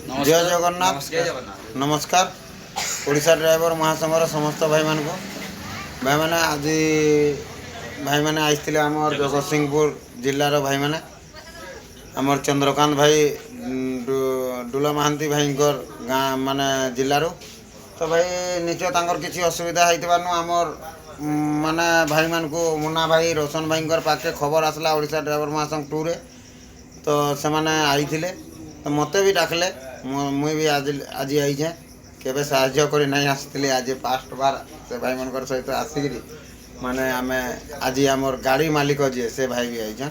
जय जगन्नाथ नमस्कार ओडिशा ड्राइवर महासंघर समस्त भाई मान को भाई मैंने आज भाई मैंने आसते आमर जगतसिंहपुर जिलार भाई मैंने आमर चंद्रकांत भाई डुला महांती भाई गाँ माने जिलूर तो भाई निज तर किसी असुविधा होती आमर माने भाई मान को मुन्ना भाई रोशन भाई पाखे खबर आसला ओडिशा ड्राइवर महासंघ टूर तो से मैंने आई तो मत भी डाकले मुई भी आज आईचे केवे साहाय्य करी नहीं आसती आज फास्ट बार से भाई मन सहित आसिक माने आमे आज आमर गाड़ी मालिक जी से भाई भी आईचन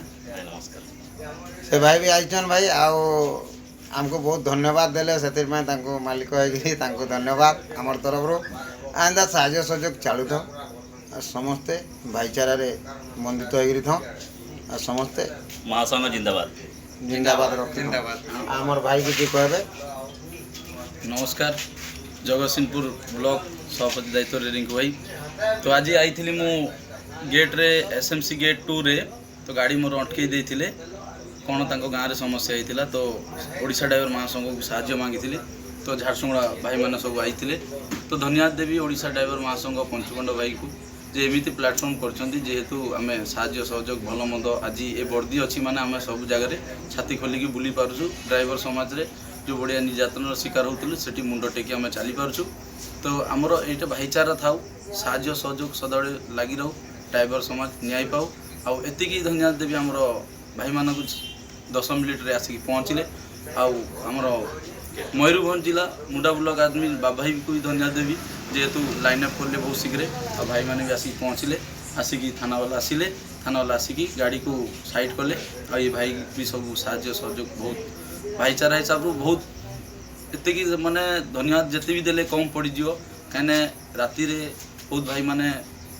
से भाई भी आईचन भाई आमको बहुत धन्यवाद देले से मालिक हो धन्यवाद आमर तरफ रो आंदा साहाय्य सहयोग चलू था समस्ते भाईचारा रे बंधित हो समस्ते महासंघ जिंदाबाद जिंदाबाद जिंदाबाद आमर भाई की कहबे नमस्कार जगतसिंहपुर ब्लॉक सभापति दायित्व रिंकू भाई तो आज आई थी मु गेट रे एसएमसी गेट 2 रे तो गाड़ी मोर अटकई देथिले कौन तांको गाँव रे समस्या होता तो ओडिशा ड्राइवर महासंघ को साहाय्य मांगी तो झारसुगुड़ा भाई मैंने सब आई तो धन्यवाद देवी ओडिशा ड्राइवर महासंघ पंचखंड भाई को जे एमती प्लाटफर्म करेतु आम साहाय्य सहयोग भल मंद आज ये वर्दी अच्छी माने आम सब जगह छाती खोलिकी बुली पार्छु ड्राइवर समाज रे जो बढ़िया निर्यातन शिकार होती से मुंड टेकी आम चली पार्छु तो आमर ये भाईचारा था साहाय्य सहयोग सदाबले लगी रहू ड्राइवर समाज न्याय पाऊ आती धन्यवाद देवी आमर भाई मान 10 मिनिट रे आसिक पहुँचले आमर मयूरभंज जिला मुंडा ब्लॉक आदमी बाबाई को भी धन्यवाद देवी जेहेतु लाइन अप खोलले बहुत शीघ्र आ भाई मैंने भी आसिक पहुँचले आसिकी थाना वाला आसिले थाना वाला आसिकी गाड़ी को साइड कले ये भाई भी सब साहाय्य सहयोग बहुत भाईचारा हिसाब रू बहुत एतिकी माने धन्यवाद जिते भी देले कम पड़ जाव कहीं राति बहुत भाई मैंने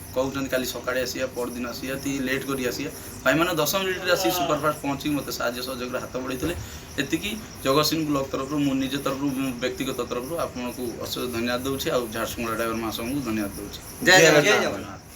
कहते काली सकाळे आसिया परदिन आसिया ती लेट करी आसिया भाई मैंने 10 मिनिट आसी सुपरफास्ट पहुँची मत साहाय्य सहयोग हाथ बढ़ाई एतिकी जगतसिंह ब्लॉक तरफ मु निज तरफ व्यक्तिगत तरफ आपको अशेष धन्यवाद दूसरी आ झारसुगुड़ा ड्राइवर महासंघ को धन्यवाद दूसरी। जय जगन्नाथ।